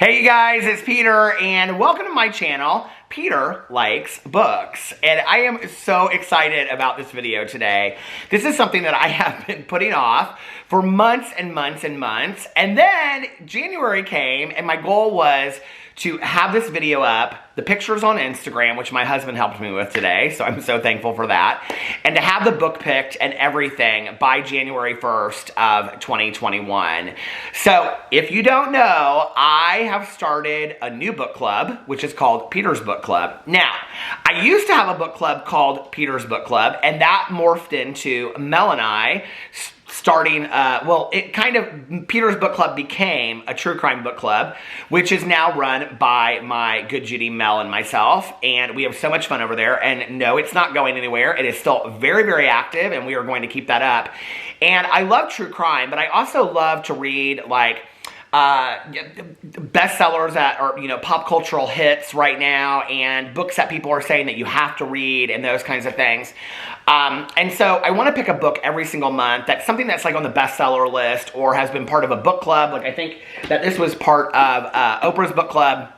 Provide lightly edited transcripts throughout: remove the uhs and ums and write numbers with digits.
Hey you guys, it's Peter and welcome to my channel, Peter Likes Books. And I am so excited about this video today. This is something that I have been putting off for months and months and months. And then January came and my goal was to have this video up, the pictures on Instagram, which my husband helped me with today, so I'm so thankful for that, and to have the book picked and everything by January 1st of 2021. So, if you don't know, I have started a new book club, which is called Peter's Book Club. Now, I used to have a book club called Peter's Book Club, and that morphed into Mel and I starting, Peter's Book Club became a true crime book club, which is now run by my good Judy, Mel, and myself, and we have so much fun over there, and no, it's not going anywhere. It is still very, very active, and we are going to keep that up. And I love true crime, but I also love to read, like, bestsellers that are, pop cultural hits right now, and books that people are saying that you have to read, and those kinds of things. And so I want to pick a book every single month that's something that's like on the bestseller list or has been part of a book club. Like I think that this was part of Oprah's book club.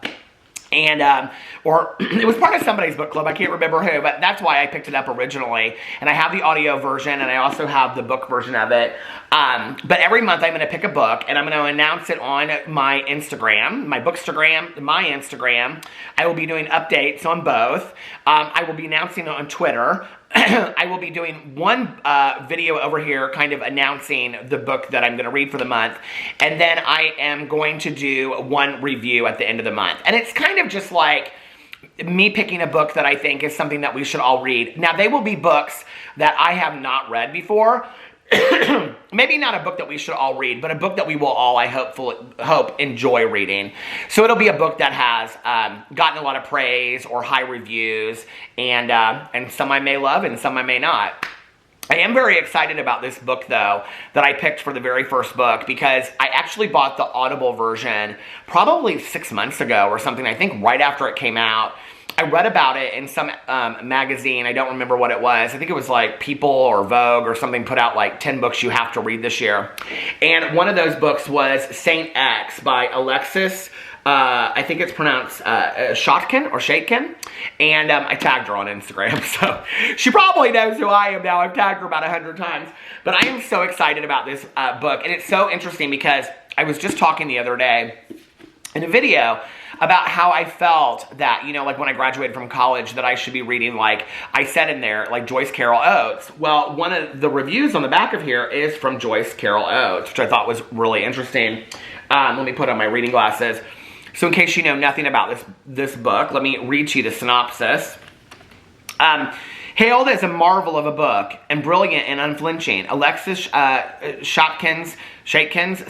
And, or it was part of somebody's book club, I can't remember who, but that's why I picked it up originally. And I have the audio version, and I also have the book version of it. But every month I'm going to pick a book, and I'm going to announce it on my Instagram, my Bookstagram, my Instagram. I will be doing updates on both. I will be announcing it on Twitter. I will be doing one video over here kind of announcing the book that I'm going to read for the month, and then I am going to do one review at the end of the month. And it's kind of just like me picking a book that I think is something that we should all read. Now, they will be books that I have not read before. Maybe not a book that we should all read, but a book that we will all, I hope, enjoy reading. So it'll be a book that has gotten a lot of praise or high reviews, and some I may love and some I may not. I am very excited about this book, though, that I picked for the very first book, because I actually bought the Audible version probably 6 months ago or something, I think right after it came out. I read about it in some magazine. I don't remember what it was. I think it was like People or Vogue or something put out like 10 books you have to read this year. And one of those books was Saint X by Alexis. I think it's pronounced Schaitkin. And I tagged her on Instagram, so she probably knows who I am now. I've tagged her about 100 times. But I am so excited about this book. And it's so interesting because I was just talking the other day in a video about how I felt that, like when I graduated from college, that I should be reading, like, I said in there, like Joyce Carol Oates. Well, one of the reviews on the back of here is from Joyce Carol Oates, which I thought was really interesting. Let me put on my reading glasses. So in case you know nothing about this book, let me read to you the synopsis. Hailed as a marvel of a book and brilliant and unflinching, Alexis Schaitkin's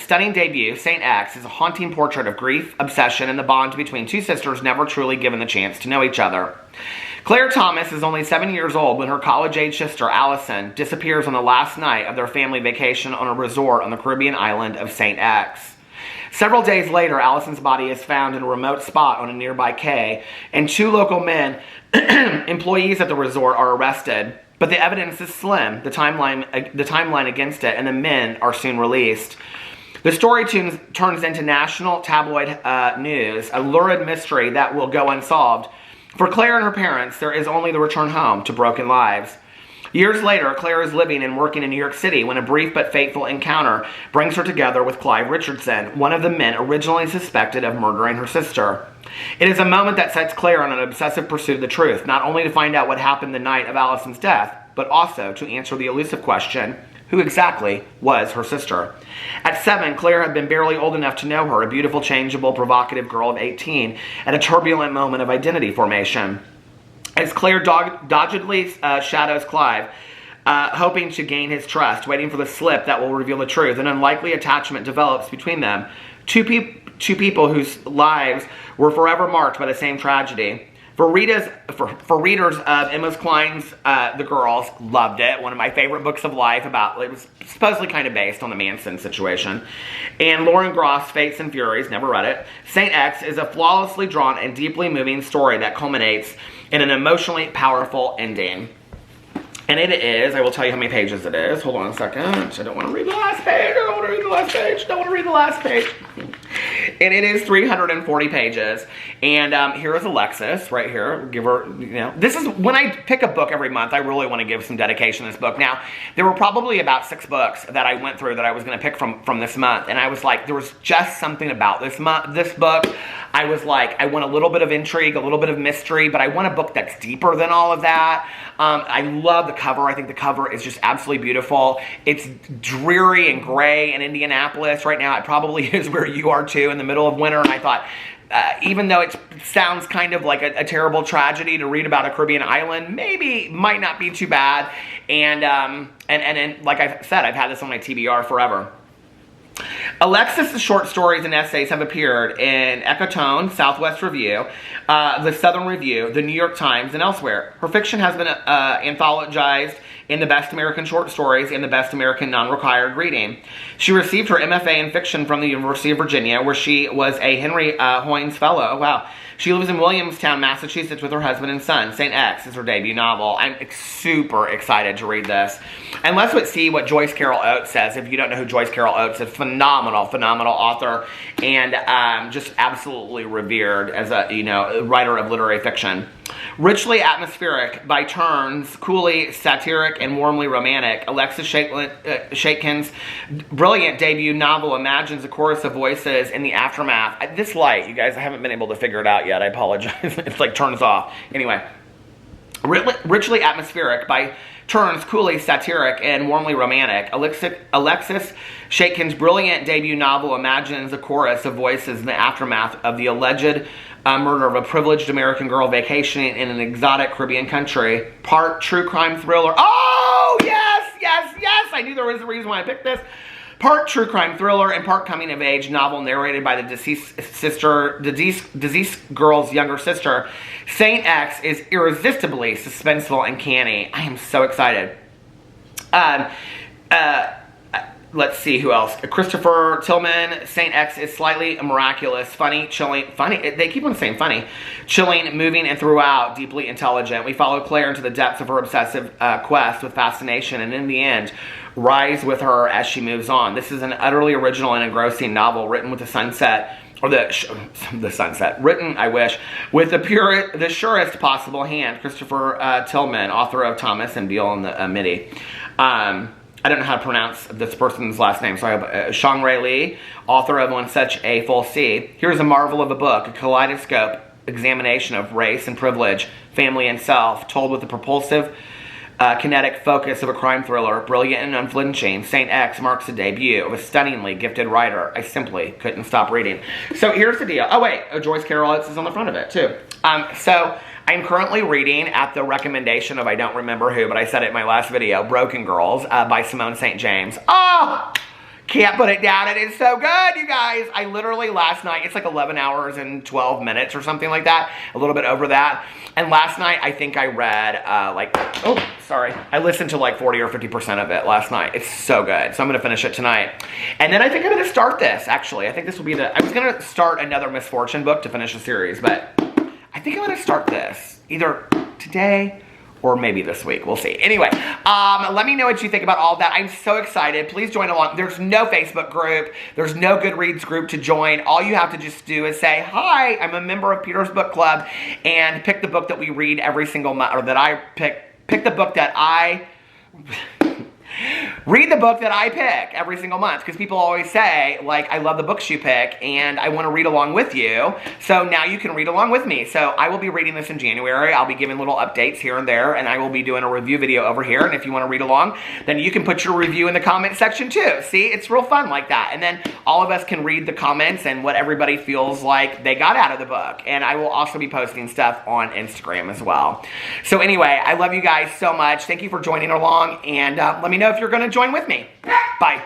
stunning debut, Saint X, is a haunting portrait of grief, obsession, and the bond between two sisters never truly given the chance to know each other. Claire Thomas is only 7 years old when her college-age sister, Allison, disappears on the last night of their family vacation on a resort on the Caribbean island of Saint X. Several days later, Allison's body is found in a remote spot on a nearby quay, and two local men, employees at the resort, are arrested. But the evidence is slim, the timeline against it, and the men are soon released. The story turns into national tabloid news, a lurid mystery that will go unsolved. For Claire and her parents, there is only the return home to broken lives. Years later, Claire is living and working in New York City when a brief but fateful encounter brings her together with Clive Richardson, one of the men originally suspected of murdering her sister. It is a moment that sets Claire on an obsessive pursuit of the truth, not only to find out what happened the night of Allison's death, but also to answer the elusive question, who exactly was her sister? At 7, Claire had been barely old enough to know her, a beautiful, changeable, provocative girl of 18, at a turbulent moment of identity formation. As Claire doggedly shadows Clive, hoping to gain his trust, waiting for the slip that will reveal the truth, an unlikely attachment develops between them. Two people whose lives were forever marked by the same tragedy. For readers of Emma Cline's The Girls, loved it. One of my favorite books of life it was supposedly kind of based on the Manson situation. And Lauren Groff's Fates and Furies, never read it. Saint X is a flawlessly drawn and deeply moving story that culminates in an emotionally powerful ending. And it is, I will tell you how many pages it is. Hold on a second. I don't want to read the last page. I don't want to read the last page. Don't want to read the last page. And it is 340 pages. And here is Alexis right here. Give her, you know, this is, when I pick a book every month, I really want to give some dedication to this book. Now, there were probably about 6 books that I went through that I was going to pick from this month. And I was like, there was just something about this book. I was like, I want a little bit of intrigue, a little bit of mystery, but I want a book that's deeper than all of that. I love the cover. I think the cover is just absolutely beautiful. It's dreary and gray in Indianapolis right now. It probably is where you are too, in the middle of winter. And I thought, even though it sounds kind of like a terrible tragedy to read about a Caribbean island, maybe might not be too bad. And like I said, I've had this on my TBR forever. Alexis' short stories and essays have appeared in Ecotone, Southwest Review, the Southern Review, the New York Times, and elsewhere. Her fiction has been anthologized in the Best American Short Stories and the Best American Non-Required Reading. She received her MFA in fiction from the University of Virginia, where she was a Henry Hoynes Fellow. Wow. She lives in Williamstown, Massachusetts with her husband and son. Saint X is her debut novel. I'm super excited to read this. And let's see what Joyce Carol Oates says. If you don't know who Joyce Carol Oates is, phenomenal author, and just absolutely revered as a, you know, writer of literary fiction. Richly atmospheric, by turns coolly satiric and warmly romantic, Alexis Schaitkin's brilliant debut novel imagines a chorus of voices in the aftermath. This light, you guys, I haven't been able to figure it out yet. I apologize. It's like turns off. Anyway, richly atmospheric, by turns coolly satiric and warmly romantic, Alexis Schaitkin's brilliant debut novel imagines a chorus of voices in the aftermath of the alleged murder of a privileged American girl vacationing in an exotic Caribbean country. Part true crime thriller. Oh, yes! I knew there was a reason why I picked this. Part true crime thriller and part coming of age novel narrated by the deceased girl's younger sister. Saint X is irresistibly suspenseful and canny. I am so excited. Let's see who else. Christopher Tillman. Saint X is slightly miraculous, funny, chilling, they keep on saying funny, chilling, moving, and throughout deeply intelligent. We follow Claire into the depths of her obsessive quest with fascination, and in the end, rise with her as she moves on. This is an utterly original and engrossing novel written with the sunset, or the sunset, written, I wish, with the surest possible hand. Christopher Tillman, author of Thomas and Beale and the Midi. I don't know how to pronounce this person's last name, so I have Shang-Rai Lee, author of On Such a Full Sea. Here's a marvel of a book, a kaleidoscope examination of race and privilege, family and self, told with the propulsive, kinetic focus of a crime thriller, brilliant and unflinching. Saint X marks the debut of a stunningly gifted writer. I simply couldn't stop reading. So here's the deal. Oh wait, Joyce Carol Oates is on the front of it too. So I'm currently reading, at the recommendation of I don't remember who, but I said it in my last video, Broken Girls by Simone St. James. Oh! Can't put it down. It is so good, you guys. I literally last night, it's like 11 hours and 12 minutes or something like that. A little bit over that. And last night, I think I read I listened to like 40 or 50% of it last night. It's so good. So I'm going to finish it tonight. And then I think I'm going to start this, actually. I think this will be I was going to start another Misfortune book to finish the series, but I think I'm going to start this either today or maybe this week. We'll see. Anyway, let me know what you think about all of that. I'm so excited. Please join along. There's no Facebook group. There's no Goodreads group to join. All you have to just do is say, hi, I'm a member of Peter's Book Club, and pick the book that we read every single month, or that I pick the book that I... Read the book that I pick every single month, because people always say, like, I love the books you pick, and I want to read along with you, so now you can read along with me. So I will be reading this in January. I'll be giving little updates here and there, and I will be doing a review video over here, and if you want to read along, then you can put your review in the comment section too. See, it's real fun like that, and then all of us can read the comments and what everybody feels like they got out of the book, and I will also be posting stuff on Instagram as well. So anyway, I love you guys so much. Thank you for joining along, and let me know if you're going to join with me. Bye.